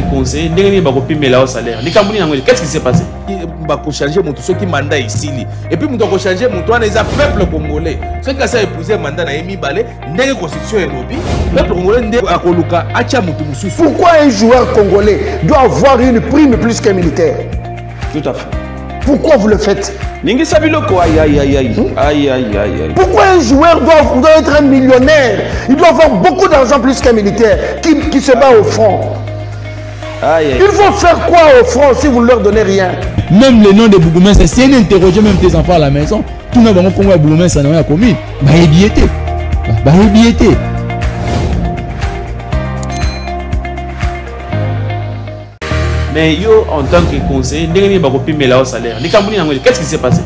conseiller, ndenge ba kopi mela au salaire. Qu'est-ce qui s'est passé? Ba ko changer mon ceux qui mandat ici. Et puis mon ko changer mon toi les peuple congolais. Ceux qui a épousé mandat na Emi Balé, ndenge constitution et lobby. Peuple congolais ndenge akoluka acha mutu mususu. Pourquoi un joueur congolais doit avoir une prime plus qu'un militaire? Tout à fait. Pourquoi vous le faites? Ningi sabiloko aïe aïe aïe aïe. Aïe aïe aïe aïe. Pourquoi un joueur doit être un millionnaire? Il doit avoir beaucoup d'argent plus qu'un militaire qui se bat au front. Aïe, aïe. Il faut faire quoi au front si vous ne leur donnez rien? Même le nom de Bougoumès, c'est un interroger même tes enfants à la maison. Tout le monde Congo Bougoumès, ça n'a rien commis. Bah, ébiété. Bah, ébiété. Mais yo, en tant que conseiller, ndenge ba kopi mela au salaire. Qu'est-ce qui s'est passé?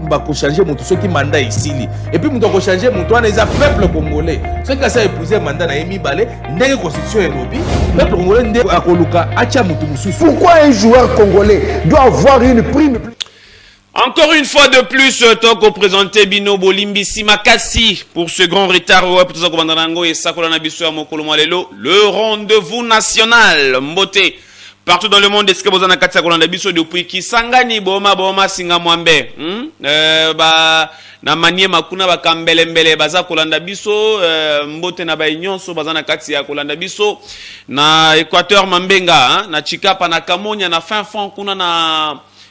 Ba ko changer mon ceux qui mandat ici. Et puis mon ko changer mon toi les peuple congolais. Ceux qui a épousé mandat na Emi Balé, ndenge constitution et lobby. Peuple congolais ndenge akoluka acha mutu mususu. Pourquoi un joueur congolais doit avoir une prime plus? Encore une fois de plus, tant qu'on présentait Bino Bolimbi Simakasi pour ce grand retard, le rendez-vous national, Mbote. Partout dans le monde, est-ce que vous en avez quatre depuis qui sangani boma singa mwambe na manie makuna ba kambelembele baza kolanda biso mbote na ba nyonso baza na kati ya kolanda biso na Équateur Mambenga na Chikapa na Kamonya na fin fond kuna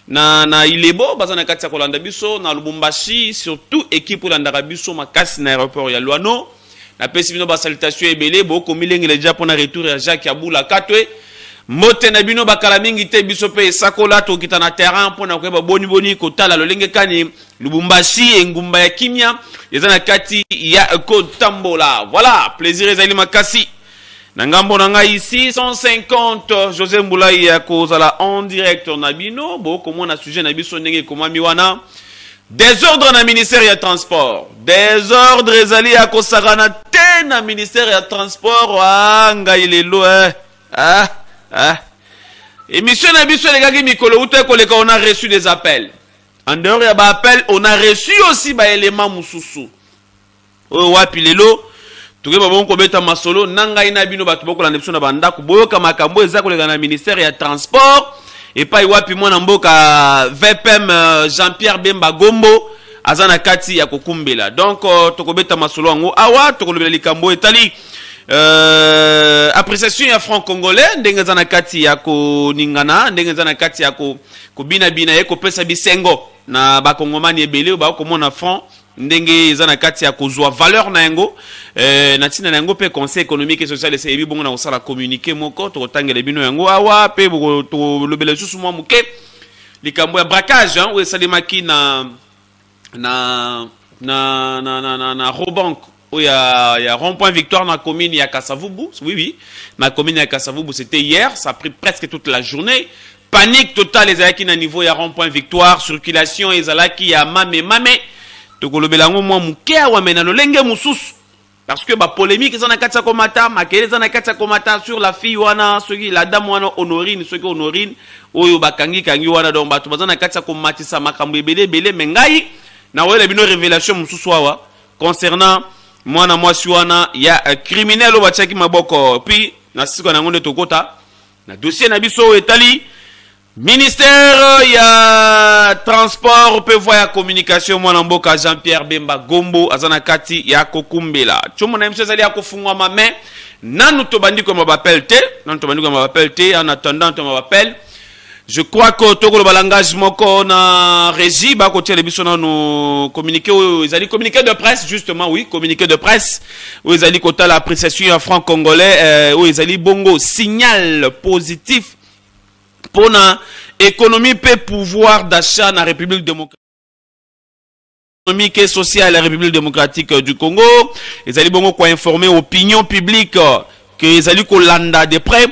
na Ilebo baza na kati ya kolanda biso na Lubumbashi surtout équipe kolanda biso makasi na aéroport ya Luano na pesi bino ba salutation ebele boko milenge le Japon na retour ya Jacques Abula Katwe. Mote na bino bakala mingi te biso pe sakola to kita na terrain pona ko ba boni kotala lolenge kani Lubumbashi engumba ya kimia yezana kati ya Kotambola. Voilà, plaisir ezali makasi. Na ngambo na ngai ici 150 José Mboulai ya kozala en direct na bino boko mona sujet na biso ndenge komami wana. Désordre na ministère ya transport. Désordre ezali ya kosagana te na ministère ya transport ngai lelo émission Nabiso les gars Mikolo on a reçu des appels. En dehors il y a des appels, on a reçu aussi des éléments mususu. Wapi lelo tuke babon ko beta masolo nanga ina bino batu boko la nepso na banda ko boyoka makambo eza ko na ministère ya transport et pas wapi mwana mboka VPM Jean-Pierre Bemba Gombo azana kati ya kokumbela. Donc toko beta masolo ngo awa toko lobela likambo etali appréciation ya franc congolais ndenge za na kati ya ko ningana ndenge za na kati ya ko bina ye ko pesa bisengo na ba kongomani ebele ba ko mona franc ndenge za na kati ya ko zwa valeur na yango na tina na yango pe conseil économique et social et ebi bongo na osala communiquer moko to tangela bino yango awa pe to lobela susu mo muke likambo ya braquage hein we salimaki na Robank. Il y a rond-point Victoire dans la commune, il y a Kassavubu. Oui. Dans la commune, il y a Kassavubu, c'était hier. Ça a pris presque toute la journée. Panique totale, les Alaki, à niveau, il y a rond-point Victoire. Circulation, les Alaki, il y a Mame. Tokolobelango, moi, Moukéa, Wamena, le Lenge Moussous. Parce que, polémique, ils ont un katsa komata, Makele, ils ont un katsa komata sur la fille, wana, la dame, wana, honorine, ceux qui honorine, Oyo, Bakangi, Kangi, wana, donc, ils ont un katsa komati, sa makambe, belé, mengai. Na ouais, les révélations, Moussous, concernant moi na moi suana ya criminel obachaki maboko puis na siko na ngonde tokota na dossier na biso etali ministère ya transport pe voya communication moi na mboka Jean-Pierre Bemba Gombo azana kati ya kokumbela chomo na msezali ya kofungwa mame nanu to bandiko mabapel te en attendant to mabapel. Je crois que tout le langage moko na régie ba côté les bisona nous communiquer ils allaient communiquer de presse justement oui communiquer de presse où ils allaient côté l'appréciation en franc congolais où ils allaient bongo signal positif pour na économie pe pouvoir d'achat na République démocratique économique et sociale la République démocratique du Congo ils allaient bongo quoi informer opinion publique que ils allaient kolanda de près.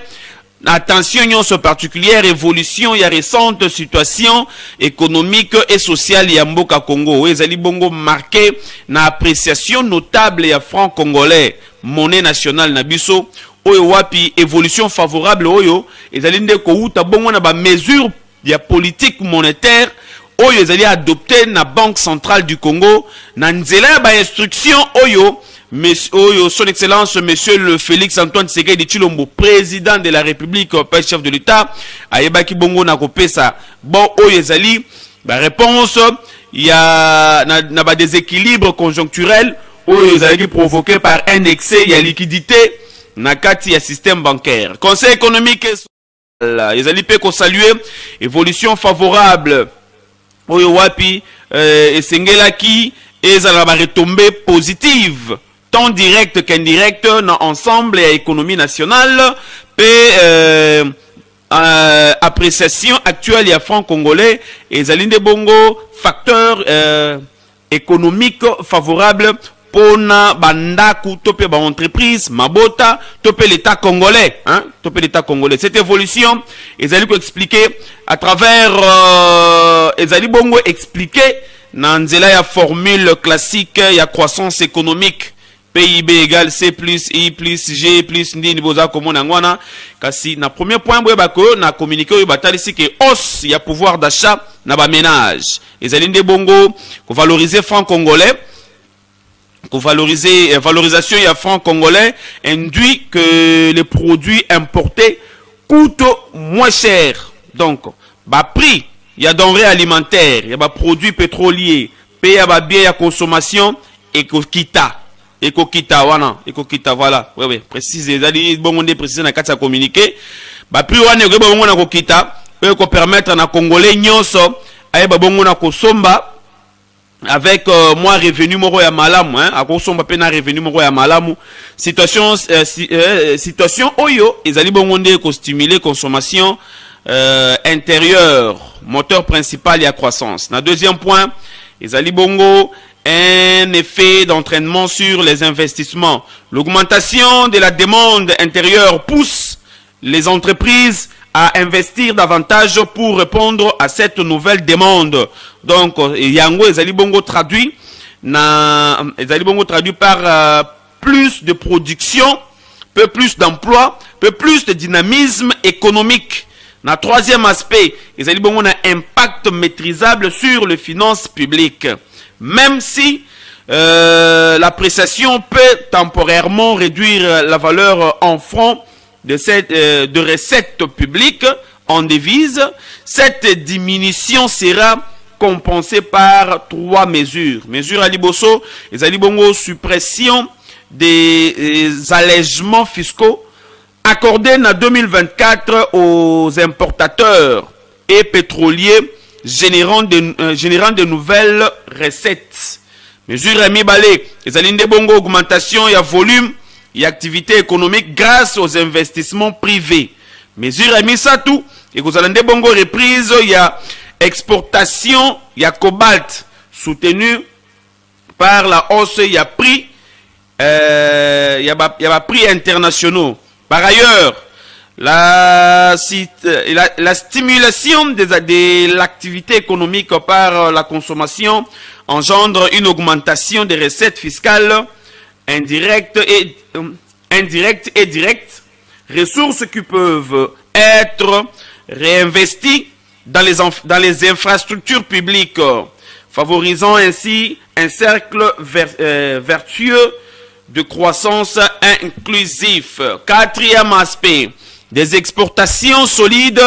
Attention sur particulière évolution y a récente situation économique et sociale ya mboka Congo ezali bongo marqué na appréciation notable ya franc congolais monnaie nationale na biso oyo wapi évolution favorable oyo ezali ndeko uta bongo na ba mesure ya politique monétaire oyo ezali adopté na Banque centrale du Congo na nzela ya ba instruction oyo son excellence monsieur le Félix Antoine Tshisekedi Tshilombo, président de la République, pas chef de l'État, ayebaki bongo na kopesa bon oyo ezali ba réponse, il y a na déséquilibre conjoncturel oyo ezali provoqué par un excès de liquidité na kati ya système bancaire. Conseil économique et social, ezali pe ko saluer évolution favorable oyo wapi esengelaki ezala ba retombée positive tant direct qu'indirect dans ensemble et économie nationale pe appréciation actuelle ya franc congolais ezali nde bongo facteur économique favorable pona bandaku topé ba entreprise mabota topé l'état congolais, hein, topé l'état congolais. Cette évolution ezali ko expliquer à travers ezali bongo expliquer na nzela ya formule classique ya croissance économique. PIB égale C plus I plus G plus Ndi Niboza komona ngwana. Kasi na premier point boye bako na communiqué oyo batalisi ke hausse ya pouvoir d'achat na ba ménage. Ezali nde bongo ko valoriser franc congolais. Ko valoriser valorisation ya franc congolais induit que les produits importés coûtent moins cher. Donc ba prix ya denrées alimentaires, ya ba produits pétroliers, pe ya ba biens ya consommation et ko kita. Eko kita wana, eko kita voilà. Oui, précise, ezali bongo nde précise na kati ya communiqué. Ba prix wana eko bongo na ko kita, eko permettre na congolais nyonso aye ba bongo na ko somba avec moi revenu moko ya malamu, hein, ako somba pe na revenu moko ya malamu. Situation oyo ezali bongo nde ko stimuler consommation intérieure, moteur principal ya croissance. Na deuxième point, ezali bongo un effet d'entraînement sur les investissements. L'augmentation de la demande intérieure pousse les entreprises à investir davantage pour répondre à cette nouvelle demande. Donc, yango ezali bongo traduit par plus de production, peu plus d'emploi, peu plus de dynamisme économique. Na troisième aspect, ezali bongo na impact maîtrisable sur les finances publiques. Même si l'appréciation peut temporairement réduire la valeur en francs de recettes publiques en devises, cette diminution sera compensée par trois mesures. Mesure à Liboso, les alibongo suppression des allègements fiscaux accordés en 2024 aux importateurs et pétroliers générant de nouvelles recettes. Mesure à Mibale, les alindé bongo augmentation et volume et activité économique grâce aux investissements privés. Mesure à Misatou, et vous allez bongo reprise, il y a exportation, il y a cobalt soutenu par la hausse, il y a prix, il y a prix internationaux. Par ailleurs, la stimulation de l'activité économique par la consommation engendre une augmentation des recettes fiscales indirectes et directes, ressources qui peuvent être réinvesties dans les infrastructures publiques, favorisant ainsi un cercle vertueux de croissance inclusif. Quatrième aspect, des exportations solides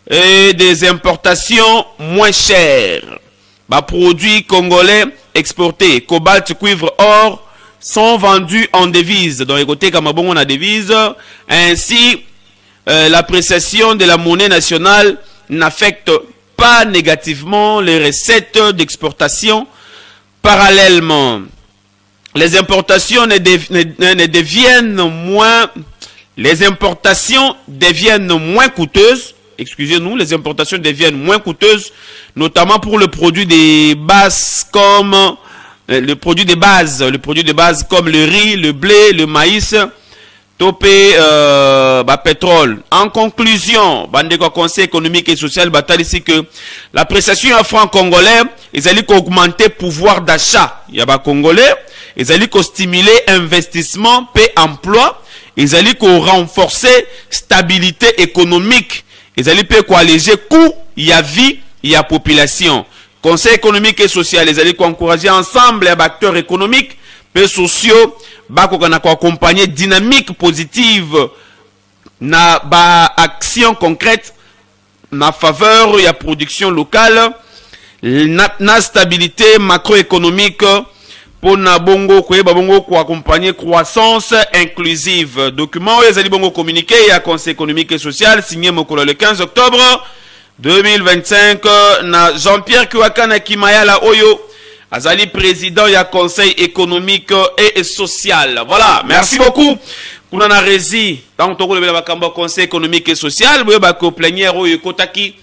et des importations moins chères. Produits congolais exportés, cobalt, cuivre, or, sont vendus en devises. Dans les côtés Kamabon, on a devises. Ainsi, l'appréciation de la monnaie nationale n'affecte pas négativement les recettes d'exportation. Parallèlement, les importations deviennent moins coûteuses. Excusez-nous, les importations deviennent moins coûteuses, notamment pour le produit des bases comme le produit de base comme le riz, le blé, le maïs, topé, pétrole. En conclusion, Bandeko Conseil économique et social bataille ici que l'appréciation en franc congolais, ils allaient augmenter pouvoir d'achat. Il y a pas congolais, ils allaient stimuler investissement, paix, emploi, ils allaient renforcer stabilité économique. Ils allaient alléger coût, il y a vie, il y a population. Conseil économique et social, ils allaient encourager ensemble les acteurs économiques pe sociaux bakokana ko accompagner dynamique positive na ba action concrète na faveur ya production locale na stabilité macroéconomique pour na bongo koyeba bongo ko accompagner croissance inclusive. Document ezali bongo communiqué ya Conseil économique et social signé mokolo le 15 octobre 2025 na Jean-Pierre Kouakana Kimayala Oyo azali président ya Conseil économique et social. Voilà, merci beaucoup. Kuna na rezi tant to ko le bakamba Conseil économique et social boyo ba ko plénière oyo kotaki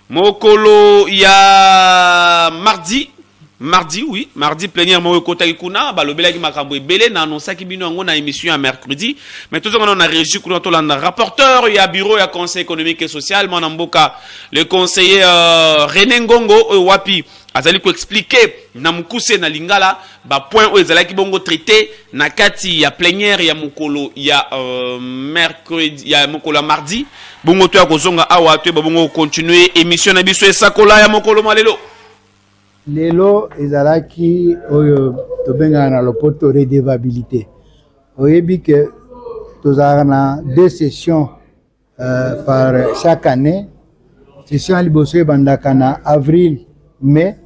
mokolo ya mardi oui, mardi plénière mo kotaki kuna ba lobela ki makambo ebele na annonça ki bino ngo na émission à mercredi mais tout on a régi kuna to la rapporteur ya bureau ya Conseil économique et social mon mboka le conseiller René Ngongo wapi azali ko expliquer na mukuse na lingala ba point o ezalaki bongo traité na kati ya plénière ya mokolo ya mercredi ya mokolo mardi bongo to ya kozonga awa to bongo continuer émission na biso esakola ya mokolo malelo lelo ezalaki oyo tobenga na lopoto redevabilité oyebi que tozalaka na 2 sessions par chaque année. Session liboso ebandaka na avril mai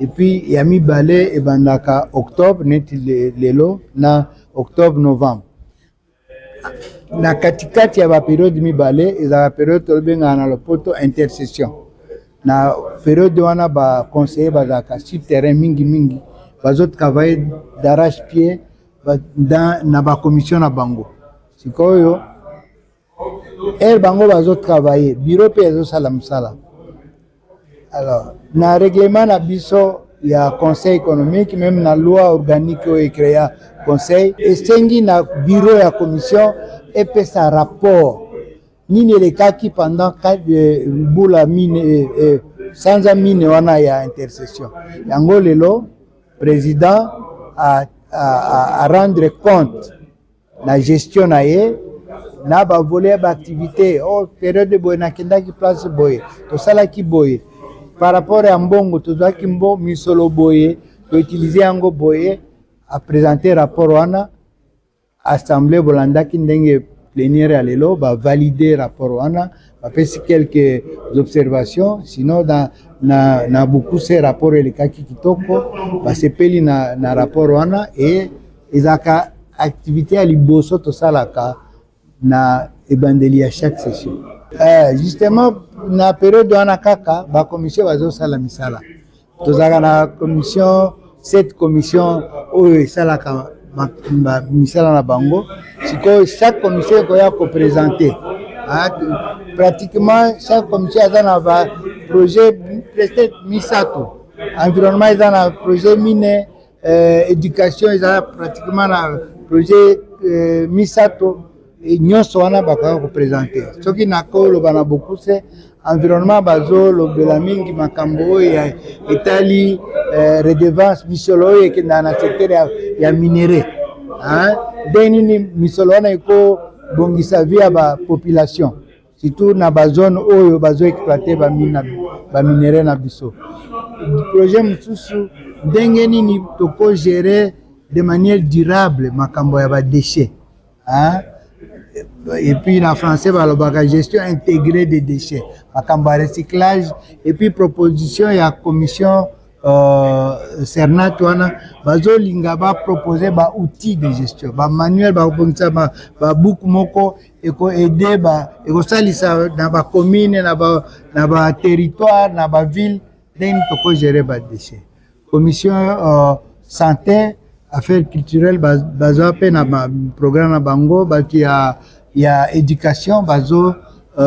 et puis ya mibale ebandaka octobre neti lelo na octobre novembre. Na katikati ya ba période mibale ezalaka période tobenga na lopoto intercession. Na période wana ba conseiller bazaka sur terrain mingi bazo travailler d'arrache-pied dans na ba commission na bango. Sikoyo bango bazo travailler bureau pe ezo sala msala. Alors na règlement na biso ya conseil économique même na loi organique o créé conseil esengi na bureau ya commission et pe sa rapport nini le kaki pendant 4 boula mine sans mine wana ya intercession yango lelo président a rendre compte la gestion na ye na ba voler ba activité oh période de boye na kenda ki place boye to sala ki boye par rapport à mbongo to za ki mbo misolo boye to utiliser yango boye a présenter rapport wana assemblée bolanda ki ndenge plénière à l'élo, va valider rapport wana, va faire quelques observations, sinon na beaucoup ces rapports les cas qui kitoko, va se peli na rapport wana et ezaka activité à liboso to salaka na ebandeli à chaque session. Justement na période wana kaka ba commission bazo sala misala. Tozaka na commission cette commission oyo salaka misala na bango siko chaque commission koya ko présenter pratiquement chaque commission a na ba projet peut-être misato environnement a na projet mine éducation a pratiquement na projet misato nyonso wana bakaya ko présenter soki nakolo bana beaucoup c'est environnement bazo lobela mingi makambo ya etali redevance misolo ye kenda na secteur ya minéré denini misolo wana iko bongisa via ba population surtout na ba zone oyo bazo exploiter ba minéré na biso projet msusu ndenge nini toko gérer de manière durable makambo ya ba déchets et puis en français la gestion intégrée des déchets makambo recyclage et puis proposition ya commission Cernat wana bazo linga ba proposer ba outils de gestion ba manuel ba bongisa ba book moko eko aider ba eko salisa na ba commune na ba territoire na ba ville den toko gérer ba déchets commission santé affaires culturelles bazo pe na programme na bango ba ki ya éducation bazo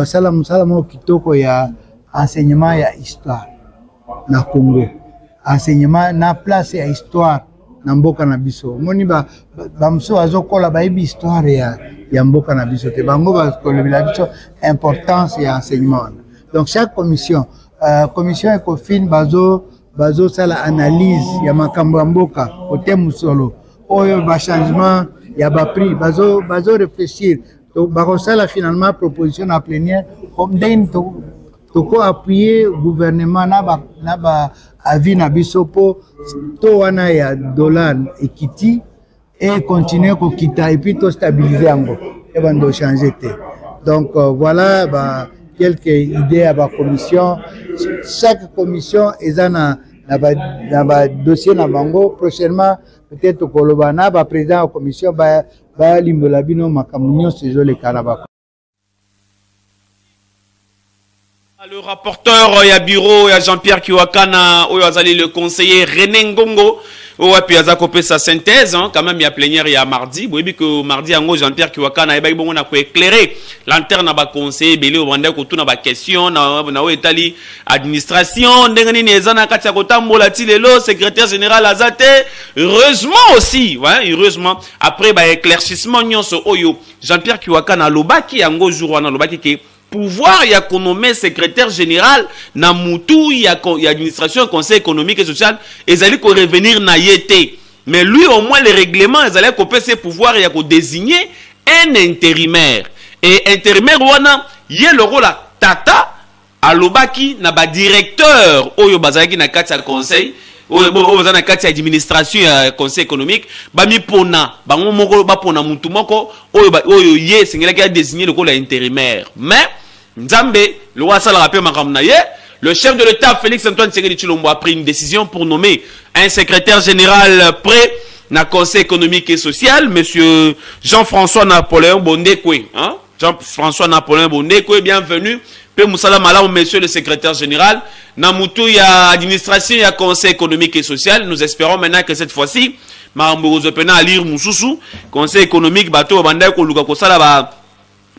salam kitoko ya enseignement ya histoire na Congo enseignement na place ya histoire na mboka na biso moni ba mso azokola ba ibi histoire ya mboka na biso te bango ba kolobela biso importance ya enseignement. Donc chaque commission ECOFIN bazo sala analyse ya makambo ya mboka ote musolo oyo ba changement ya ba prix bazo réfléchir to bakosala finalement proposition à plénière comme den to toko appuyer gouvernement na ba avis na biso po to wana ya dollar ekiti et continuer ko kita et puis to stabiliser yango et bando changer te. Donc voilà quelques idées à la commission. Chaque commission est dans le dossier na bango. Prochainement, peut-être au Kolobana, le président de la commission va limbolabino makamunyo sejo le Kanaba. Le rapporteur, il y a bureau, il y a Jean-Pierre Kiwakana, il y a le conseiller René Ngongo. Ouais, puis il y a coupé sa synthèse, hein. Quand même, il y a plénière, il y a mardi. Vous voyez que mardi, en gros, Jean-Pierre Kiwakana, on a éclairé l'antenne à conseiller, belé, on a tout na question, on a étalé administration, secrétaire général Azate. Heureusement aussi, ouais, heureusement. Après, éclaircissement, Jean-Pierre Kiwakana, l'obaki, en gros, jour, on a l'obaki qui pouvoir il y a qu'on nommé secrétaire général na mutu il y a administration conseil économique et social ils allaient qu'on revenir na yété mais lui au moins les règlements ils allaient couper ses pouvoirs il y a qu'on désigner un intérimaire et intérimaire wana yé le rôle la tata alobaki na ba directeur oyo bazaki na kati ya conseil oyo na kati ya administration ya conseil économique bami pona bango moko ba pona mutu moko oyo yé singelaki a désigner le rôle intérimaire mais Nzambe, le roi Sala rappelle le chef de l'État, Félix Antoine Tshisekedi Tshilombo, a pris une décision pour nommer un secrétaire général près na Conseil économique et social, monsieur Jean-François Napoléon Bondekwe. Hein? Jean-François Napoléon Bondekwe, bienvenue. Pe Moussala Malam, monsieur le secrétaire général. Namutu, il y a administration, il y a Conseil économique et social. Nous espérons maintenant que cette fois-ci, Marambozo Pena à lire Moussoussou, Conseil économique, bateau, Bandeko, Luka Kosala,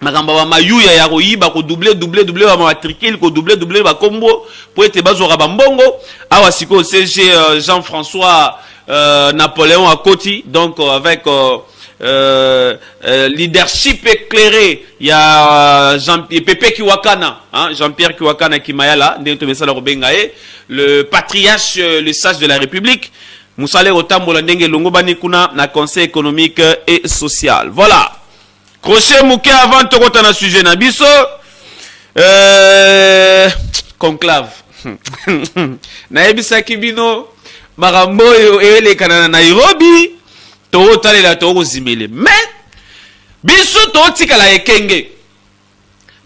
Makamba mayuya ya koyiba ko doubler ba matricule ko doubler ba combo pour être bazora bambongo awa siko CG Jean-François Napoléon à Koti donc avec leadership éclairé il y a Jean-Pierre Pepe Kiwakana hein Jean-Pierre Kiwakana Kimayala ndento mesala robengae le patriarche le sage de la République Moussale Otambola ndenge longo bani kuna na conseil économique et social voilà. Crochet mouké avant de te na sujet na biso conclave na ebisa kibino marambo yo ele kana na Nairobi to talela to kozimele mais biso to tikala ekenge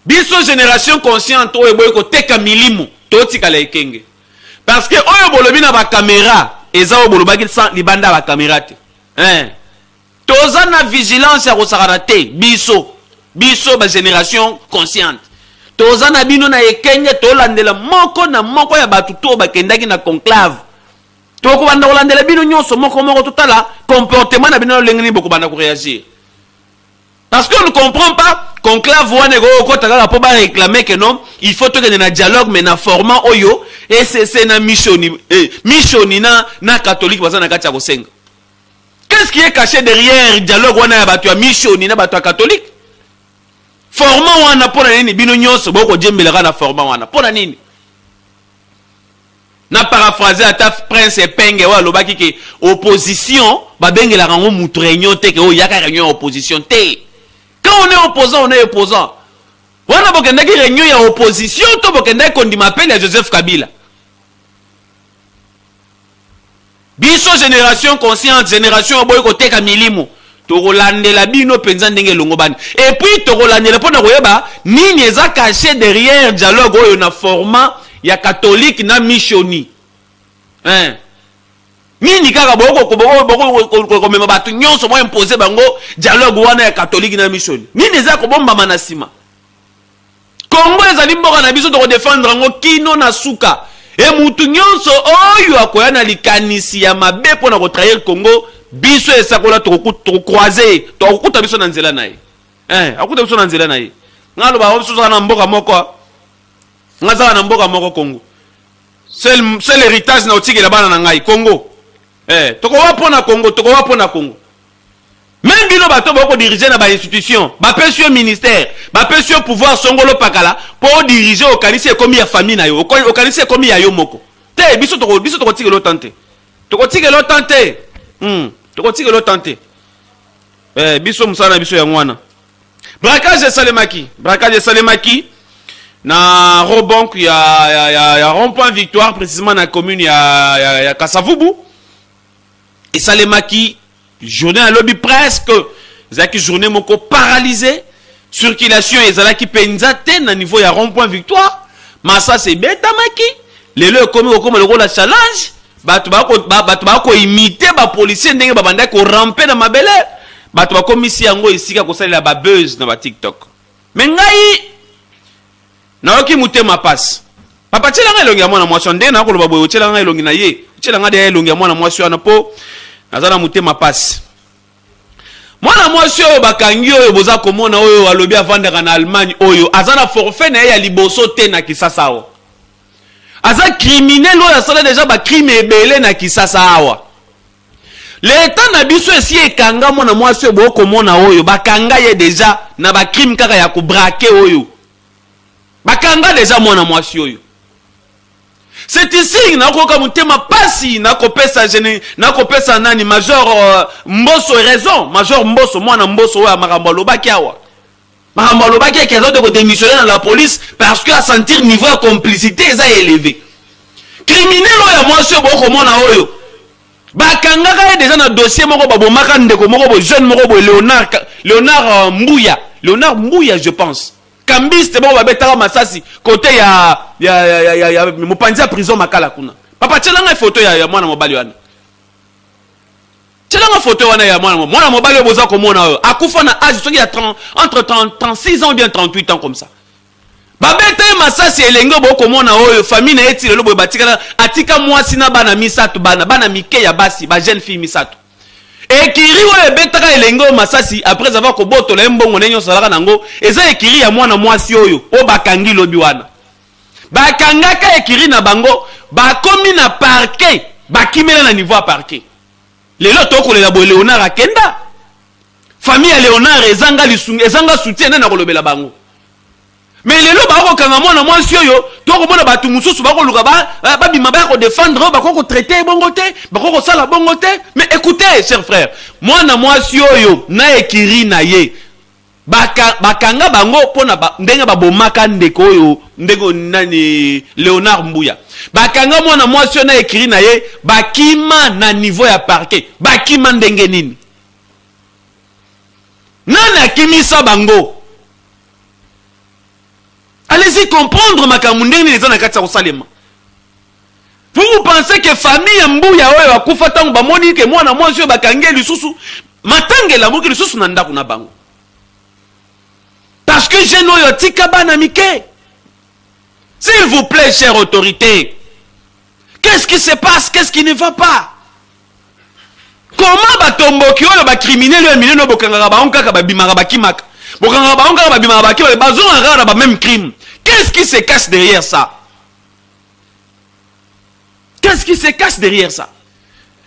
biso génération consciente oyo boy ko teka milimo to tikala ekenge parce que oyo bolobi na ba caméra eza bolobaki sans libanda ba caméra te hein toza na vigilance ya kosakana biso ba génération consciente toza na bino na ekenge tolandela moko na moko ya batu to bakendaki na conclave toko banda kolandela bino nyonso moko totala comportement na bino lengeni boko banda ko réagir parce qu'on ne comprend pas conclave wane go ko taka po ba réclamer que non il faut que na dialogue mais na format oyo et c'est na missioni na catholique bazana kati ya kosenga. Qu'est-ce qui est caché derrière le dialogue wana ya batu ya mission na batu ya catholique? Format wana pona nini bino nyonso boko jembelaka na format wana pona nini? Na paraphraser ata prince Epenge wa lobaki ke opposition ba bengela rango mutu réunion te ke o yaka réunion opposition te. Quand on est opposant on est opposant. Wana bokenda ki réunion ya opposition to bokenda kondima appel à Joseph Kabila. Biso génération consciente, génération boy ko teka milimo. Tokolandela bino penza ndenge longo bani. Et puis tokolandela pona koyeba nini eza caché derrière dialogue oyo na format ya catholique na missioni. Hein? Nini kaka boko mema batu nyonso mo imposer bango dialogue wana ya catholique na missioni. Nini eza ko bomba manasima. Congo ezali mboka na biso to défendre ngo kino na suka. Et mutu nyonso oyo akoya na likanisi ya mabe pona ko trahir Congo biso esakola to croiser to kuta biso na nzela naye akuta biso na nzela naye ngalo ba biso na mboka moko ngaza na mboka moko Congo c'est l'héritage na otikela bana na ngai Congo toko wapona Congo même bino bato boko diriger na ba institution ba pesio ministère ba pesio pouvoir songolo pakala pour diriger au kanisi comme ya famille na yo au kanisi comme ya yo moko te biso toko tikelo tante toko tikelo tante biso musana biso ya ngwana braquage salemaki na Robank il y a rond-point Victoire précisément dans la commune il y a Kasavubu et ça les maquis journée à lobby presque zaki journée moko paralysée circulation ezalaki penza te na niveau ya rond-point Victoire mais ça c'est beta maki lelo comme le rôle la challenge batu ba ko imiter ba policier ndenge ba banda ko ramper na mabele batu ba komisi yango isika ko salela ba buzz na ba TikTok mais ngai na oki mutema passe papa tshela ngai longi ya mwana mwasi ndenge na ko loba boyo tshela ngai longi na ye tshela ngai de longi ya mwana mwasi wana po nazana mutema passe mwana mwasi oyo bakangi oyo boza komona oyo alobi avandaka na Allemagne oyo azana forfait na ye ya liboso te na Kisasa awa aza criminel oyo asala déjà ba crime ebele na Kisasa awa l'état na biso esi ekanga mwana mwasi oyo bokomona oyo bakanga ye déjà na ba crime kaka ya kobrake oyo bakanga déjà mwana mwasi oyo c'est ici nakoka mutema pasi nakopesa nakopesa nani major Mboso raison major Mboso mwana Mboso oyo makambo lobaki awa makambo lobaki ki azote ko démissionner dans la police parce que à sentir niveau de complicité est élevé criminel oyo mwasi oyo bokomona oyo bakangaka déjà na dossier moko babomaka ndeko moko bo jeune moko bo Léonard Mbouya je pense Kambiste bon babetaka masasi côté ya mopanzi prison makala kuna papa tshela photo ya mwana mobali wana tshela photo wana ya mwana mobali boza komona oyo akufa na âge soki ya entre 36 ans ou bien 38 ans comme ça babeta masasi elenge bokomona oyo famille na eti lelo boye batikala atika mwasi na bana misatu bana mike ya basi ba jeune fille misatu ekiri oyo ebetaka elenge masasi après avoir kobotola mbongo nenyo salaka nango eza ekiri ya mwana mwasi oyo o bakangi lobi wana bakangaka ekiri na bango bakomi na parquet bakimela na niveau ya parquet lelo tokolela boye Léonard akenda famille ya Léonard ezanga soutien na kolobela bango mais lelo bakokanga mwana mwasi oyo tokomona batu mususu bakoluka babima bako défendre bako traiter bongo te bako sala bongo te mais écoutez chers frères mwana mwasi oyo na ekiri na ye bakanga bango pona ndenge babomaka ndeko oyo ndeko nani Léonard Mbouya bakanga mwana mwasi oyo na ekiri na ye bakima na niveau ya parquet bakima ndenge nini nani akimisa bango. Allez-y comprendre makamundeni les ana katsa kosalema. Vous pensez que famille Mbouya oyo akufa tango bamoni ke mwana mwasi oyo bakange lisusu matangela moki lisusu na ndako na bango. Parce que jeune oyo tika bana mike. S'il vous plaît chère autorité. Qu'est-ce qui se passe? Qu'est-ce qui ne va pas? Comment batomboki oyo ba criminel oyo mineno bokanga ba onka ka babimaka bakimaka. Bokanga ba onka babimaka bakimaka bazonga ngara ba même crime. Qu'est-ce qui se cache derrière ça? Qu'est-ce qui se cache derrière ça?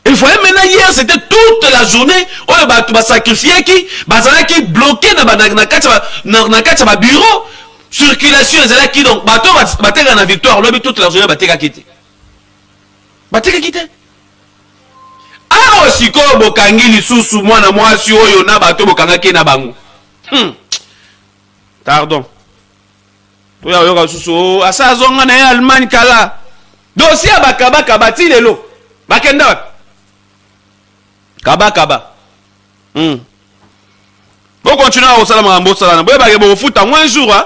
Et vous voyez maintenant hier c'était toute la journée oyo ba sacrifier qui bazala qui bloqué na kacha ba bureau circulation ezala qui donc bato bateka na Victoire lobi toute la journée bateka kité. Bateka kité. Ah aussi ko bokangi lisusu mwana mwasi oyo na bato bokanga ke na bango. Pardon. Oya oyo susu asa zonga na Allemagne kala. Dossier bakaba bati lelo. Bakenda wat. Kaba. Bon continuer au salam rambo salana. Boye ba bo futa un jour hein.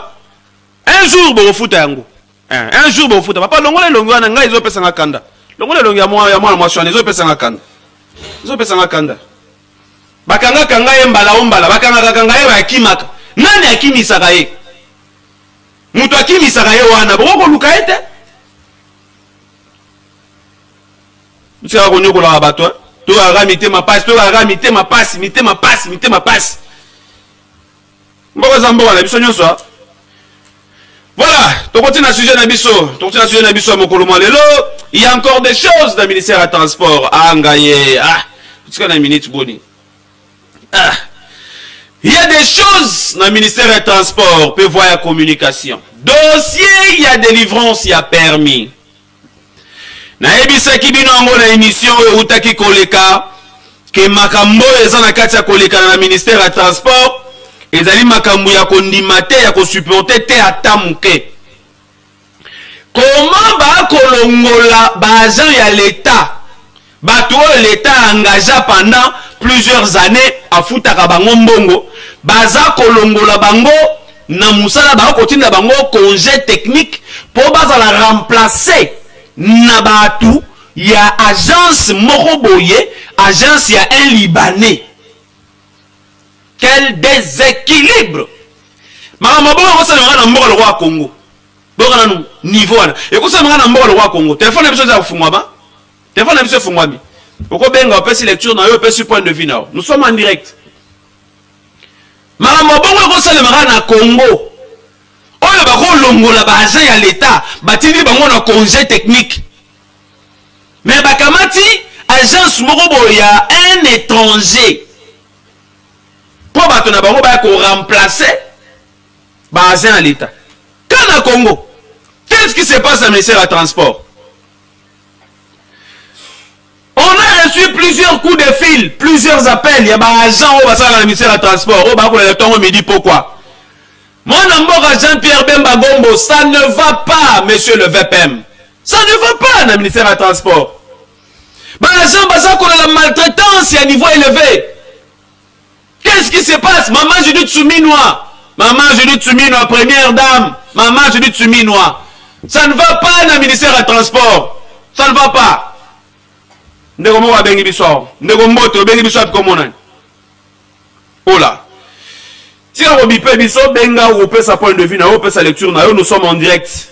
Un jour bo futa yango. Un jour bo futa. Papa longola longo wana ngai zo pesa ngakanda. Longola longo ya mwana mwasi wana zo pesa ngakanda. Zo pesa ngakanda. Bakanga kanga ye mbala bakanga kanga ye bakimaka. Nani akimisaka ye? Mutu akimisaka ye wana boko luka ete? Mutsa ko nyoko la bato. To aga mitema passe. Mboko zambo wala biso nyonso. Voilà, to continue na sujet na biso mokolo lelo, il y a encore des choses dans le ministère des Transports à engayer. Parce qu'on a une minute boni. Il y a des choses dans le ministère des Transports, peut voir la communication. Dossier, il y a délivrance, il y a permis. Na ebisa kibino ngo na émission utaki koleka ke makambo ezana kati ya koleka na ministère des Transports ezali makambo ya kondimate ya ko supporter te atamuke. comment ba kolongola bazan ya l'état bato l'état engagé pendant plusieurs années à futaka bango mbongo baza kolongola bango na musala ba kotinda bango congé technique pour bazala remplacer na batu ya agence moroboye agence ya un Libanais. Quel déséquilibre! Maman bon on s'en va dans le roi Congo. Bon niveau là. Et qu'on s'en va dans le roi Congo. Téléphone est besoin de fumwa ba. Téléphone est besoin de fumwa bi. Pourquoi ben on peut si lecture na yo peut si point de vue na. Nous sommes en direct. Maman bon on s'en va dans Congo. Oyo ba ko longola ba agent ya l'état, batini bango na congé technique. Mais bakamati agence moroboye ya un étranger. Pour bato na bango ba ko remplacer basé à l'état. Quand à Congo, qu'est-ce qui se passe à ministère du Transport? On a reçu plusieurs coups de fil, plusieurs appels. Il y a des agents au ministère du Transport. Au bas on me dit pourquoi. Mon nom Jean-Pierre Bemba Gombo, ça ne va pas, monsieur le VPM. Ça ne va pas dans le ministère du Transport. Agent basa qu'on a la maltraitance à niveau élevé. Qu'est-ce qui se passe? Maman Judith Souminois. Maman Judith Souminois, première dame. Maman Judith Souminois. Ça ne va pas dans le ministère du Transport. Ça ne va pas. Ndeko wa bengi biso. Ndeko mboto bengi biso comme on. Oh là. Si on bipe biso benga ou peut sa point de vue na ou peut sa lecture na nous sommes en direct.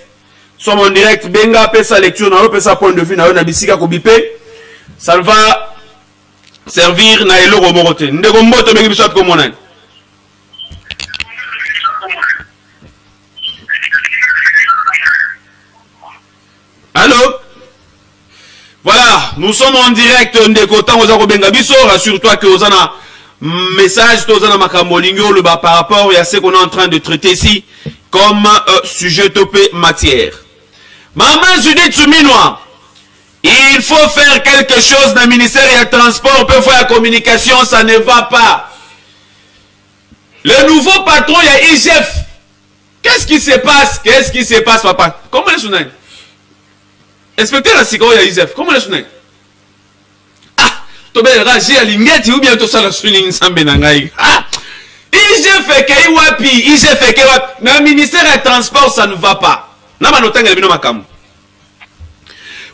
Nous sommes en direct benga peut sa lecture na ou peut sa point de vue na na bisika ko bipe. Ça va servir na eloko morote. Ndeko mboto bengi biso comme on. Allô? Voilà, nous sommes en direct. Rassure-toi que vous avez un message par rapport à ce qu'on est en train de traiter ici comme sujet topé matière. Maman Judith Souminois, il faut faire quelque chose dans le ministère du Transport, peut faire la communication, ça ne va pas. Le nouveau patron, il y a IGF. Qu'est-ce qui se passe? Qu'est-ce qui se passe, papa? Comment est-ce que inspecteur la Siko ya Isef, comment le sonne? Ah, tu peux réagir à l'ingéti ou bien tout ça le swing sambe nangai. Ah, IGF fait wapi, IGF fait wapi. Mais le ministère des Transports ça ne va pas. Nama notanga bino makamu.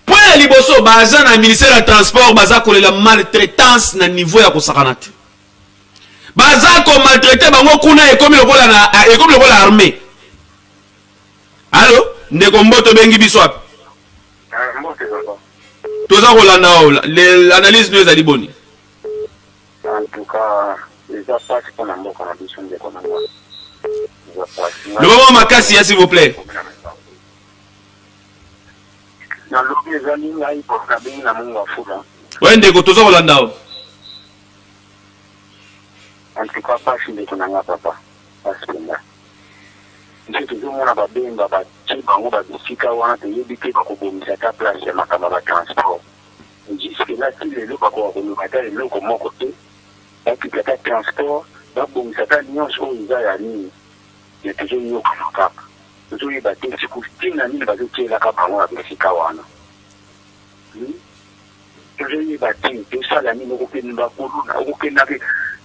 Pour les liboso baza na ministère des Transports baza ko la maltraitance na niveau ya kosakanate. Baza ko maltraiter bango kuna et comme le kola na et comme le kola armée. Allô, ndeko mboto bengi biswapi. L'analyse nous est bonne. En tout cas, les appareils qu'on a mis le moment Makassi, s'il vous plaît. Oui, ndeko toza Rolanda. En tout cas, pas si qu'on a papa. Parce que là, c'est toujours mon ababemba, bango basika wana teyebite bakobomisa ta place ya makambo ya transport. Jusque là, si lelo bakokomisa ta eloko moko te bakipia ta transport babomisa ta nyonso oyo eza ya nini ya tozoyokana kaka tozoyeba te ntina nini bazotielaka bango na bisika wana tozoyeba te tosala nini okokenda bakoluna okokendaki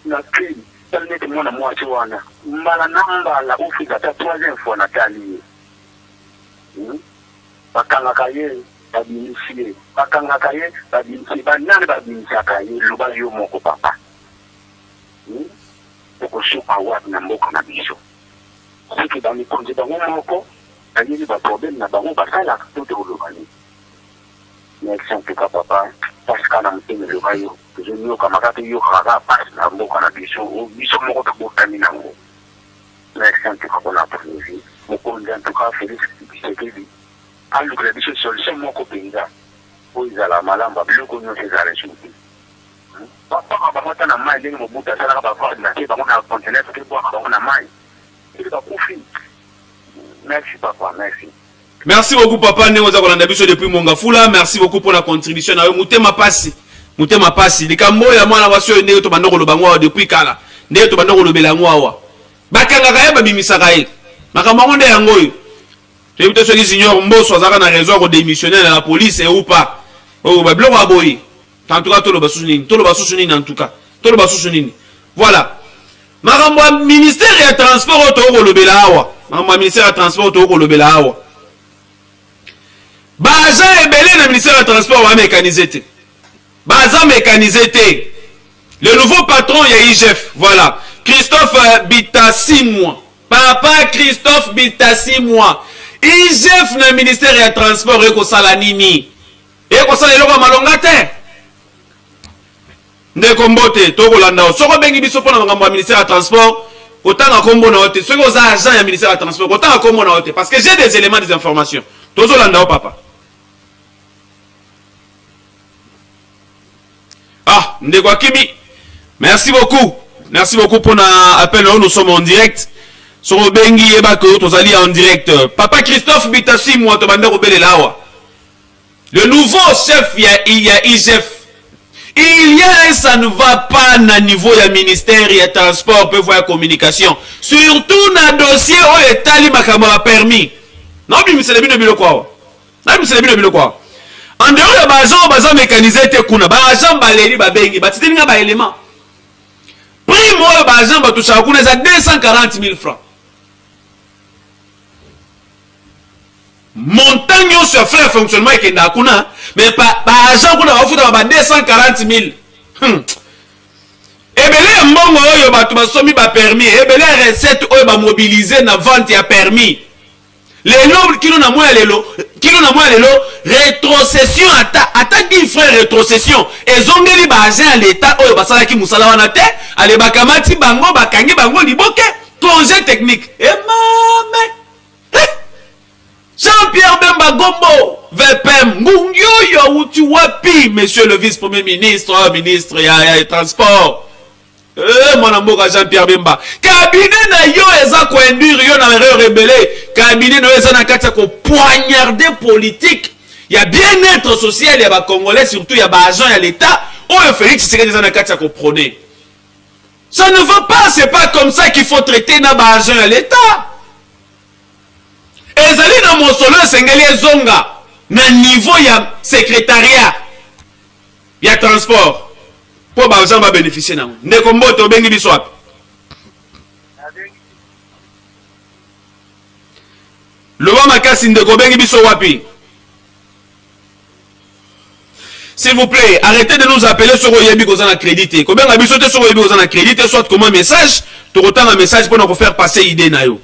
na crime talnete mwana mwasi wana mbala na mbala ofika ta troisième fois na tali bakangaka ye babimisi ye bakangaka ye babimisi banani babimisaka ye loba yo moko papa okosuka wapi na mboka na biso soki bamikonzi bango moko bayeli baproblème na bango basalaka to te olobani merci en tout cas papa pasika na motema eloba yo tozonyoka makati yokaka pasi na mboka na biso biso moko tobotani nango merci en tout cas mpona prévi mokonzi en tout cas Félix Tshisekedi alukela biso solution moko mpenza oyo ezala malamba biloko nyonso ezala esuki bapaka bango ata na mai ndenge mobutu asalaka bavade na te bango na contener toke bwaka bango na mai eke bakufi merci papa merci. Merci beaucoup papa ndenge oza kolanda biso depuis Mongafula. Merci beaucoup pour la contribution na yo motema pasi likambo ya mwana wasi oyo ndenge tobanda koloba ngo awa depuis kala ndenge tobanda kolobela ngo awa bakangaka ye babimisaka ye makambo yango nde yango oyo Tu es ceux qui ignorent Mbosso azaka na raison de démissionner dans la police ou pas. Oh ba bloko aboyi. En tout cas tout le basousuni en tout cas. Tout le basousuni. Voilà. Maramba ministère ya transport auto ko lobela awa. Maramba ministère ya transport auto ko lobela awa. Baza ebele na ministère ya transport va mécaniser te. Baza mécaniser te. Le nouveau patron ya IGF, voilà. Christophe Bitassimwa. Papa Christophe Bitassimwa. IGF na ministère ya transport eko sala nini? Eko sala eloko malonga te. Ndeko mbote toko landa. Soko bengi biso pona ngambo ya ministère ya transport, otanga kombo na ote. Soko za agent ya ministère ya transport, otanga kombo na ote parce que j'ai des éléments des informations. Tozo landa papa. Ah, ndeko Kimi. Merci beaucoup. Merci beaucoup pour l'appel. Nous sommes en direct. Sur Bengi et Bako, nous allons en direct. Papa Christophe Bitassi, moi, le nouveau chef, il y a IGF. Il y a, ça ne va pas au niveau du ministère et transport, peut voir communication. Surtout dans le dossier où l'État a permis. Non, mais c'est le quoi. Non, mais c'est le quoi. En dehors de l'agent mécanisé, l'agent baléri, babengi, c'est élément. Prix moi, l'agent va toucher à 240 000 francs. Montagne sur frère fonctionnement qui est là, mais pas agent qu'on a offert à 240 000. Et bien les mbongo yo ba somi ba permis, et bien les recettes yo ba mobiliser na vente ya permis. Les nobles qui nous na moi lelo, rétrocession atta dit frère rétrocession. Et zongeli ba agent à l'état yo ba sala ki musala wana te, ale ba kamati bango ba kangi bango liboke, congé technique. Et maman Jean-Pierre Bemba Gombo, VPM, Ngungyo Outu Wapi, monsieur le vice-premier ministre, ministre, ya transport. Mon amour Jean-Pierre Bemba. Cabinet na yo eza ko induire yo na rebelle. Cabinet na eza na kati ko poignarder politique. Il y a bien-être social, il y a ba Congolais, surtout il y a ba agent, il y a l'État. Oh, Félix Tshisekedi eza na kati ko prôner. Ça ne va pas, c'est pas comme ça qu'il faut traiter na ba agent à l'État. Ezali na mosolo sengeli ezonga na niveau ya secrétariat ya transport pour ba gens ba bénéficier nango ndeko mboto bengi biso wapi loba makasi ndeko bengi biso wapi s'il vous plaît arrêtez de nous appeler sur oyebi kozana crédité ko benga biso te sur oyebi kozana crédité soit comme un message to kotanga message pour nous faire passer idée na yo.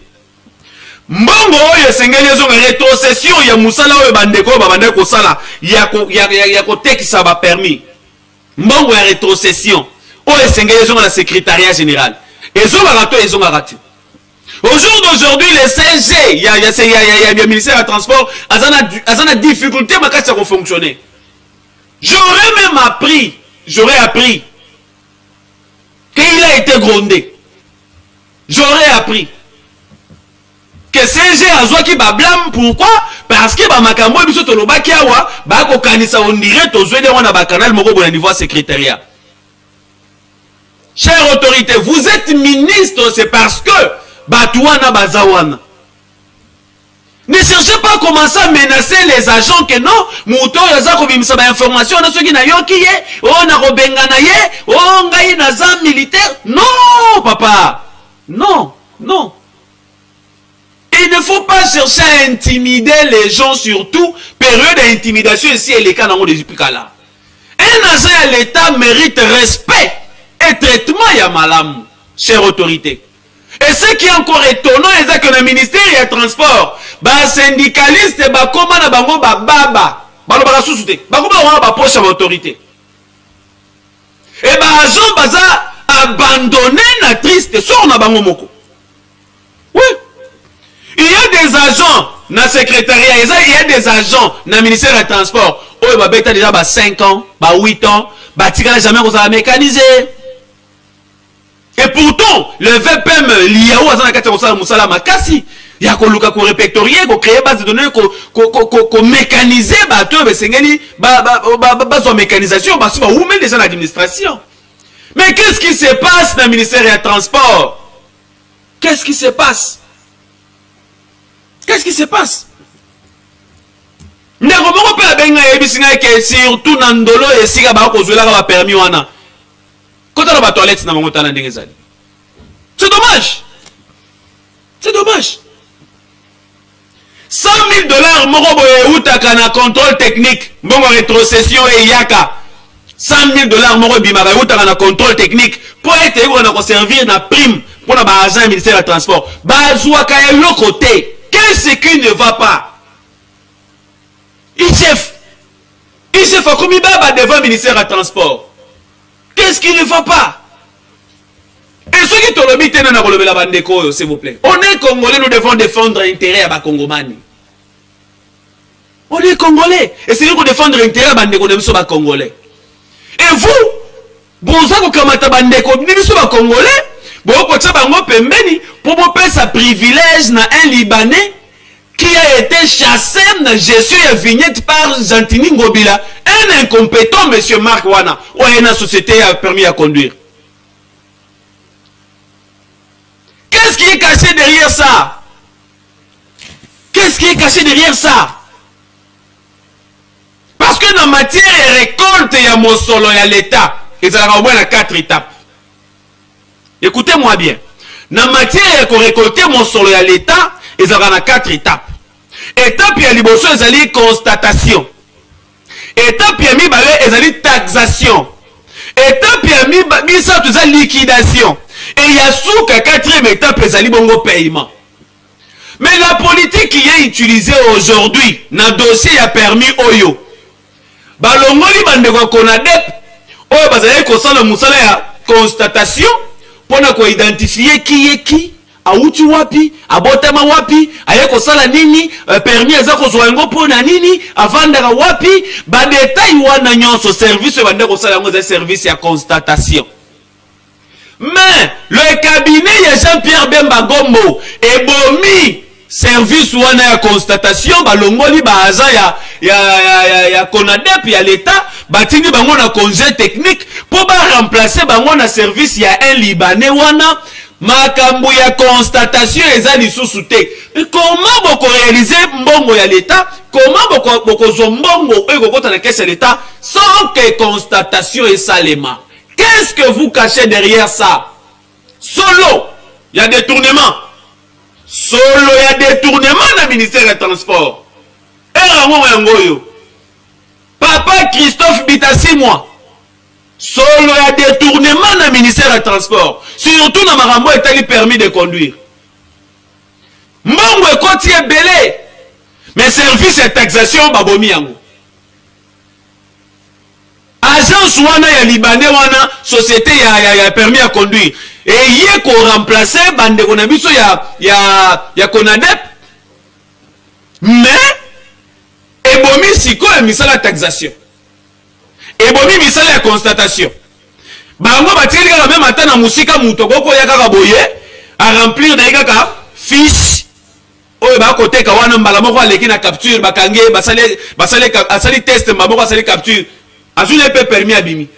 Mbongo oyo sengeli ezonga rétrocession ya musala oyo bandeko babande ko sala ya ko tekisa ba permis. Mbongo ya rétrocession oyo sengeli ezonga na secrétariat général. Ezonga rato ezonga raté. Au jour d'aujourd'hui le CG ya ministère du transport azana difficulté makati ya ko fonctionner. J'aurais appris qu'il a été grondé. J'aurais appris que CG a qui ba blâme pourquoi parce que ba makambo biso to lobaki awa ba ko kanisa on dirait to zwede wana ba canal moko au niveau secrétariat. Chère autorité, vous êtes ministre, c'est parce que batouana bazawana. Ne cherchez pas à commencer à menacer les agents que non, mouton yaza ko bimisa ba information na soki na yoki ye, o na robenga na ye, o ngai na za militaire. Non, papa. Non, non. Il ne faut pas chercher à intimider les gens, surtout période d'intimidation ici et les cas dans le là. Un agent à l'État mérite respect et traitement ya malam, chère autorité. Et ce qui est encore étonnant, c'est que le ministère du Transport, les syndicalistes, comment na bango baba, ba sous-souté, comment ba poche à l'autorité. Et agent baza abandonné na triste sur na bango moko. Oui. Il y a des agents dans le secrétariat, il y a des agents dans le ministère du Transport. Oh, il y a déjà 5 ans, 8 ans, il n'a jamais mécanisé. Et pourtant, le VPM, l'IAO, il y a un répertorié, il créer base de données, il mécaniser, il mécanisation, il met déjà l'administration. Mais qu'est-ce qui se passe dans le ministère du Transport? Qu'est-ce qui se passe? Qu'est-ce qui se passe? benga yebisinga ke surtout na ndolo esika ba ko zwela ba permis wana. Kota ba toilette na bango tala ndenge zali. C'est dommage. C'est dommage. 100 000 $, moko boye utaka na contrôle technique, mbongo rétrocession et yaka. 100 000 $, moko bimaka utaka na contrôle technique, pour être ego na servir na prime, pour na ba agent ministère de transport. Bazouaka ya l'autre côté. Qu'est-ce qui ne va pas? ICF a commis baba devant le ministère de transport. Qu'est-ce qui ne va pas? Et ceux qui te le bitent dans la bande, s'il vous plaît. On est Congolais, nous devons défendre l'intérêt à Bakongomani. On est Congolais. Et c'est nous qui défendre l'intérêt à Bandeko, nous sommes Congolais. Et vous, vous avez kamata Bandeko, nous sommes Congolais. Vous avez pour vous payer sa privilège na un Libanais qui a été chassé dans la gestion de vignette par Gentini Ngobila, un incompétent monsieur Marc Wana, ou une société a permis à conduire. Qu'est-ce qui est caché derrière ça? Qu'est-ce qui est caché derrière ça? Parce que dans la matière de récolte, il y a mon solo, il y a l'État. Et ça va au moins 4 étapes. Écoutez-moi bien. Dans la matière de récolter mon solo, il y a l'État. Et ça va 4 étapes. Étape, il y a l'ibosson, il y a constatation. Étape, il y a taxation. Étape, il y a liquidation. Et il y a sous la 4e étape, il y a bon paiement. Mais la politique qui est utilisée aujourd'hui, dans le dossier, il y a permis Oyo. Balongoli bandeko konadep, Oyo bazali kosala musala ya constatation, pour identifier qui est qui. Auti wapi, abotama wapi, aye kosala nini, permis eza kozwa yango pona nini, avandaka wapi, ba détail wana nyonso service bande kosala yango za service ya constatation. Mais le cabinet ya Jean-Pierre Bemba Gombo ebomi service wana ya constatation balongoli ba aza ya Conadep ya l'État batindi bango na congé technique pour ba remplacer bango na service ya un Libanais wana. Makambo ya constatation eza lisusu te. Comment boko réaliser mbongo ya l'État? Comment boko zombongo oyo kokota na caisse ya l'État sans que constatation et salema? Qu'est-ce que vous cachez derrière ça? Solo, il y a détournement. Solo, il y a détournement dans le ministère des Transports. Et Papa Christophe Bitassi, moi. Solo, il y a détournement dans le ministère des Transports. Surtout dans Marambo, il y a permis de conduire. Mbongo ekoti belé. Mais service et taxation, babomi yango. Agence wana ya Libanais wana, société ya permis à conduire. Et yé ko remplacer bande konabiso ya Conadep. Mais ebomi siko e misala taxation. Ebomi misala ya constatation. Bango batili kaka même ata na musika muto boko ya kaka boye à remplir na kaka fiche. Oyo ba côté ka wana mbala moko aleki na capture bakange basali test maboko asali capture. Azule pe permis abimi.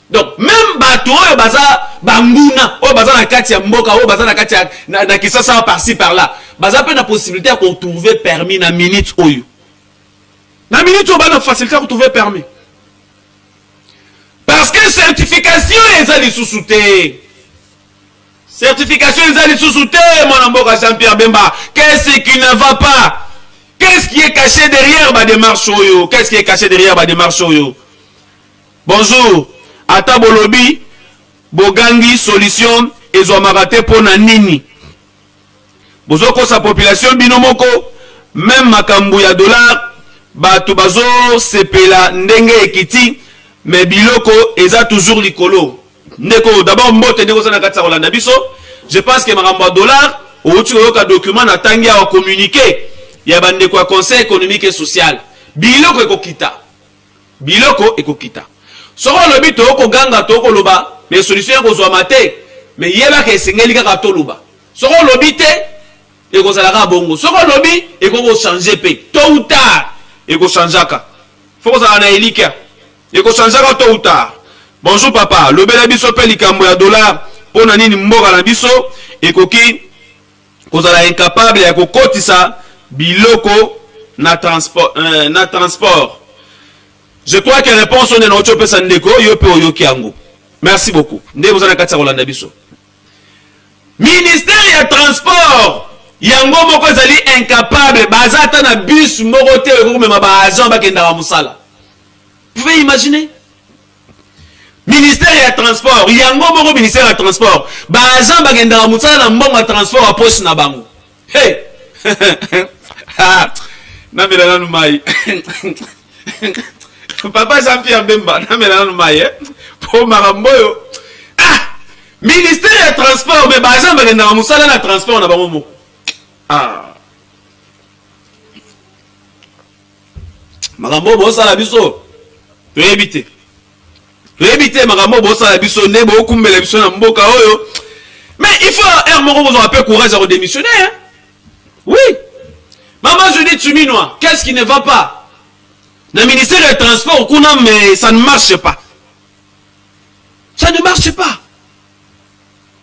Donc même bato oyo baza banguna oyo baza na kati ya mboka oyo baza na kati ya na kisasa par-ci par-là baza pe na possibilité de trouver permis na minute oyo. Na minute oyo ba na facilité de trouver permis. Parce que certification ezali sous-souté. Certification ezali sous-souté mon mboka Jean-Pierre Bemba. Qu'est-ce qui ne va pas? Qu'est-ce qui est caché derrière ma démarche oyo? Qu'est-ce qui est caché derrière ma démarche oyo? Bonjour. Ata bolobi bogangi solution ezomarate pona nini? Bozoko sa population binomoko même makambu ya dollar batu bazo sepela ndenge ekiti mais biloko eza toujours likolo. Ndeko d'abord mbote ndeko sana katsa Rolanda biso. Je pense que makambu ya dollar outi koyoka document na tangi ya communiquer. Ya bande kwa conseil économique et social. Biloko ekokita. Biloko ekokita. Soko lobi to ko ganga to ko loba, mais solution ko zo mate, mais yeba ke sengeli kaka to loba. Soko lobi te e ko sala ka bongo. Soko lobi e ko changer pe. Tôt ou tard e ko changeaka. Faut ko sala na elika. E ko changeaka tôt ou tard. Bonjour papa, lobela biso pe likambo ya dollar pona nini mboka na biso e koki ko sala incapable ya ko kotisa biloko na transport. Je crois que la réponse est notre peu sandeko yope oyokiango. Merci beaucoup. Ndé vous en akatsa Rolanda biso. Ministère ya transport yango moko ezali incapable bazata na bus moko te ko mema ba agent bakenda ba musala. Vous pouvez imaginer? Ministère ya transport yango moko ministère ya transport ba agent bakenda ba musala na mbongo transport a poste na bango. Hey. Na mela na mai. Papa Jean-Pierre Bemba, na mela na mai pour maramboyo. Ministère ya transport mais ba agent bakenda ba musala na transport na bango moko. Marambo bosa la biso. Tu éviter. Tu éviter marambo bosa la biso ne bo kumbela biso na mboka oyo. Mais il faut un moment vous aurez peu courage à redémissionner hein. Oui. Maman Judith Tsuminois, qu'est-ce qui ne va pas? Le ministère des Transports, mais ça ne marche pas. Ça ne marche pas.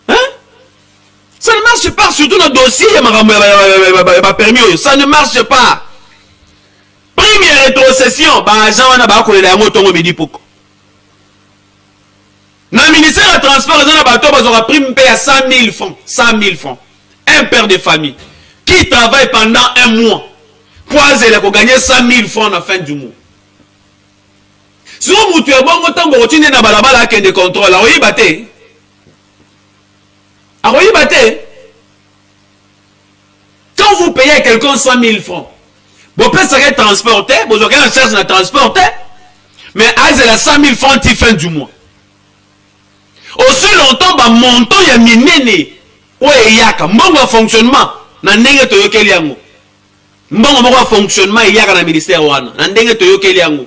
Hein? Ça ne marche pas, surtout notre dossier, permis, ça ne marche pas. Première rétrocession, dans le ministère des Transports, ils ont pris à 100 000 francs. 100 000 francs. Un père de famille qui travaille pendant un mois pour gagner 100 000 francs à la fin du mois. Si vous avez un contrôle, quand vous payez à quelqu'un 100 000 francs, vous pouvez transporter, vous avez un charge de transporter, mais à 100 000 francs à la fin du mois. Aussi longtemps, le montant est miné, ou est fonctionnement, na ndenge toyokeli yango. Mbongo moko fonctionnement il y a dans le ministère wana. Na ndenge toyokeli yango.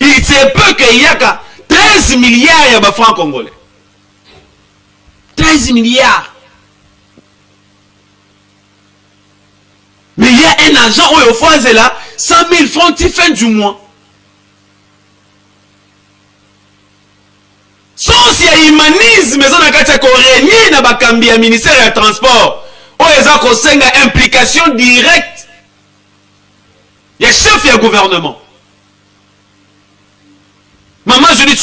Il se peut qu'il y a 13 milliards de francs congolais. 13 milliards. Mais il y a un agent où il faut là 100 000 francs à fin du mois. Sans si y a humanisme, mais on a qu'à régner dans le ministère des Transports. On a une implication directe. Il y a chef et gouvernement. Maman, je dis,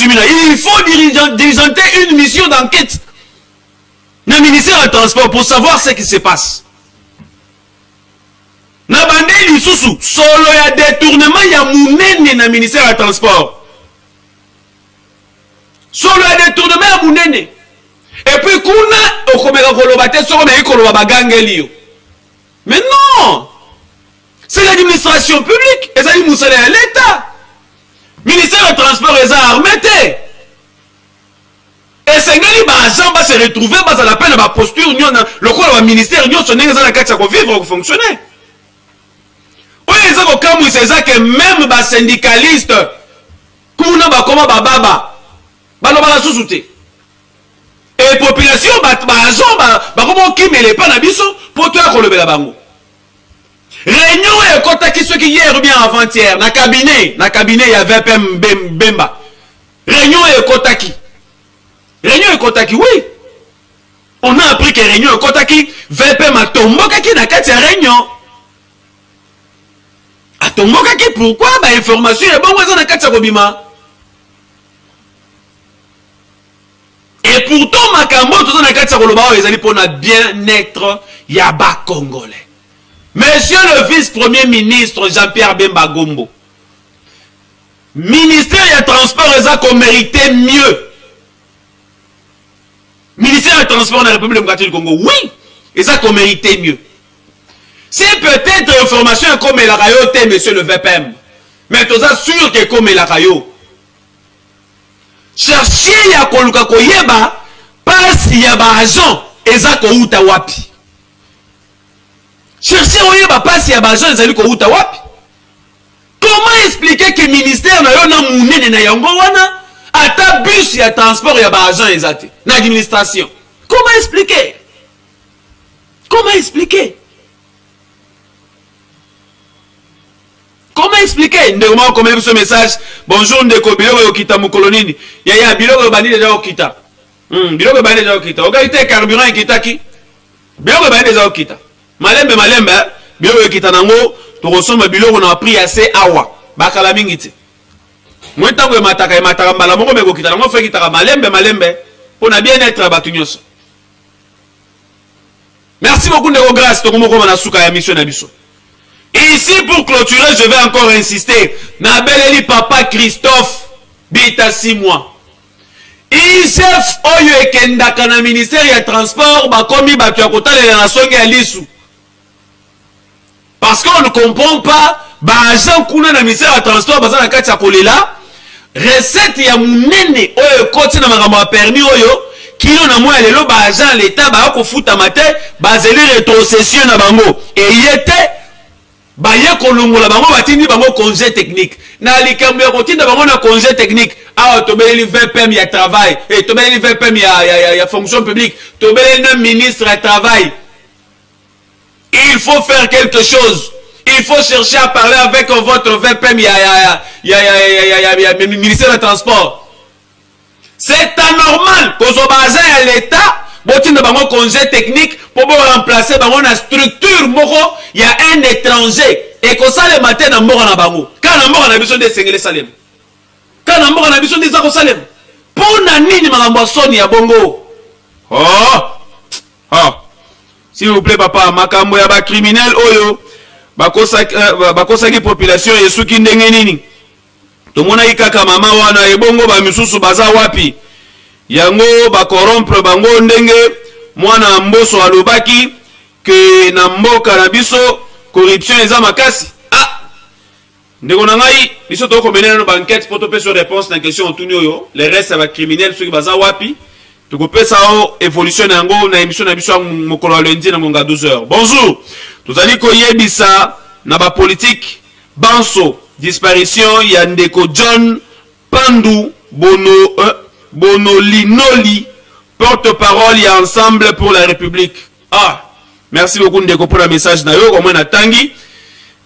il faut diligenter une mission d'enquête dans le ministère des Transports pour savoir ce qui se passe. Dans le solo, il y a détournement, il y a mounene dans le ministère des Transports. Solo ya détournement ya munene. Et puis kuna okomeka kolobate soko me koloba bagangeli yo. Mais non. C'est l'administration publique et ça dit musala ya l'État. Ministère des Transports est armé. Et c'est ngeli ba agent ba se retrouver ba ça la peine ba posture nyon le quoi le ministère nyon sonné za na kati ya ko vivre ko fonctionner. Oyo eza ko kamu c'est ça que même ba syndicaliste kuna ba koma ba baba balobaka susu te. Et population agent kimele pa na biso po to kolobela bango. Réunion et kotaki ceux qui hier ou bien avant-hier na cabinet il y avait Bemba. Réunion et kotaki. Réunion et kotaki oui. On a appris que réunion et kotaki VP matomboka ki na kati ya réunion. Atomboka ki pourquoi ba information et bon na kati ya kobima. Et pourtant, Makambo, tout ça, pour notre bien-être, Yaba Congolais. Monsieur le vice-premier ministre Jean-Pierre Bemba Gombo, ministère des Transports, ils ont mérité mieux. Ministère des Transports de la République démocratique du Congo, oui, ils ont mérité mieux. C'est peut-être information comme la rayote, monsieur le VPM, mais tout ça sûr que comme la rayote. Chercher ya koluka koyeba pasi ya ba agent eza ko uta wapi. Chercher oyeba pasi ya ba agent ezali ko uta wapi. Comment expliquer que ministère na yo na munene na yango wana ata bus ya transport ya ba agent ezate na administration. Comment expliquer? Comment expliquer? Comment expliquer? Ndeko comme ce message. Bonjour ndeko biloko yokita mukolonini. Ya biloko bandi déjà okita. Biloko bandi déjà okita. Okalite carburant ekitaki. Biloko bandi déjà okita. Malembe biloko ekita nango tokosomba biloko na prix assez awa bakala mingi te moi ntango emataka mbala moko meko kita nango fe kitaka malembe pona bien être bato nyonso. Merci beaucoup ndeko grâce tokomoko na suka ya mission na biso. Ici pour clôturer je vais encore insister na beleli papa Christophe bita 6 mois. ICF oyo ekendaka na ministère ya transport bakomi bato ya kotalela na songe ya lisu. Parce qu'on ne comprend pas agent kuna na ministère ya transport baza na kati ya kolela recette ya munene oyo koti na makambo ya permis oyo kilo na moya lelo agent l'état ba ko futa mate bazeli rétrocession na bango et yete baye kolongola bango batindi bango congé technique na likambo ya kotinda bango na congé technique awa tobeli VPM ya travail et tobeli VPM ya fonction publique tobeli na ministre ya travail. Il faut faire quelque chose. Il faut chercher à parler avec votre VPM ministère des Transports. C'est anormal que ce bazin à l'État botinda bango congé technique pour remplacer bango na structure moko il y a un étranger et que ça le matin na moko na bango quand na moko na biso de sengele salem quand na moko na biso de zako salem pona nini makambo soni ya bongo s'il vous plaît papa makambo ya ba criminel oyo bakosaki population esuki ndenge nini tomona kaka mama wana ebongo ba misusu baza wapi yango ba corrompre bango ndenge mwana mboso alobaki que na mboka na biso corruption eza makasi ndeko na ngai biso toko menena no banquette pour topesa réponse na question otuni oyo les restes ba criminels ceux qui baza wapi tokopesa o évolution yango na émission na biso mokolo wa lundi na ngonga 12h. Bonjour tozali koyebisa na ba politique banso disparition ya ndeko John Pandu Bonolinoli, porte-parole et ensemble pour la République. Merci beaucoup ndeko pour le message na yo, au moins na tangi.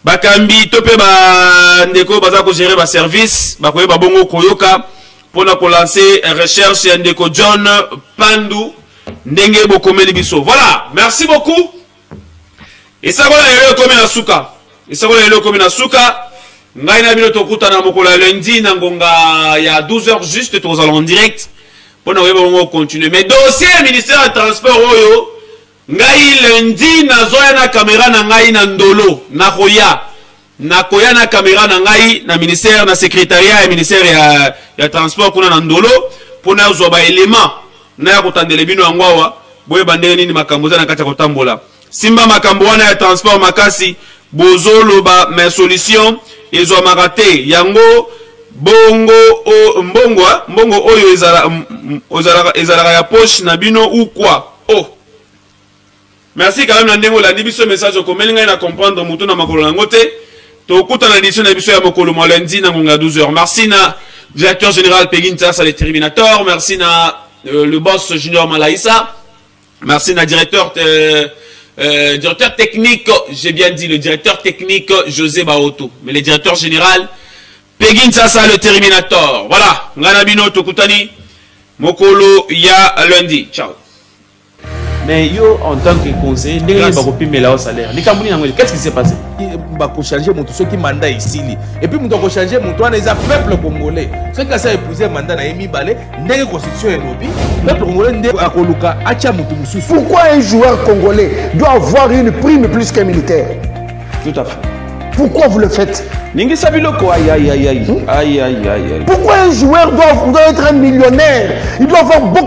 Bakambi topé ba ndeko baza ko gérer ba service, ba koyeba bongo koyoka pour na ko lancer une recherche ya ndeko John Pandu ndenge bokomeli biso. Voilà, merci beaucoup. Et ça voilà yo komi na suka. Et ça voilà yo komi na suka. Ngai na bino tokuta na mokolo lundi na ngonga ya 12h juste tous allons en direct pour nous continuer mais dossier ministère du transport oyo ngai lundi na zoya na caméra na ngai na ndolo na koya na caméra na ngai na ministère na secrétariat et ministère ya transport kuna na ndolo pour na zo ba élément na ya kotandele bino ngwawa boye bandele nini makambo za na kati kotambola simba makambo wana ya transport makasi bozolo ba mes solutions ezo makate yango mbongo oyo ezala ya poche na bino ou quoi. Merci quand même na ndengo la dibiso message ko melinga na comprendre mutu na makolo ngote to kuta na édition na biso ya makolo lundi na ngonga 12h. Merci na directeur général Pegin Tassa le Terminator, merci na le boss Junior Malaïsa, merci na directeur technique, j'ai bien dit le directeur technique José Baoto, mais le directeur général Pegin Tassa le Terminator. Voilà, ngana bino tokutani mokolo ya lundi. Ciao. Mais yo en tant que conseiller, salaire. Qu'est-ce qui s'est passé? Il va changer mon tout ce qui mandat ici. Et puis il changer mon toit les peuple congolais. Ce qui a épousé mandat na Emi Balé, n'est constitution et peuple congolais n'est à Koluka, acha mutu mususu. Pourquoi un joueur congolais doit avoir une prime plus qu'un militaire? Tout à fait. Pourquoi vous le faites? Aïe. Pourquoi un joueur doit être un millionnaire? Il doit avoir beaucoup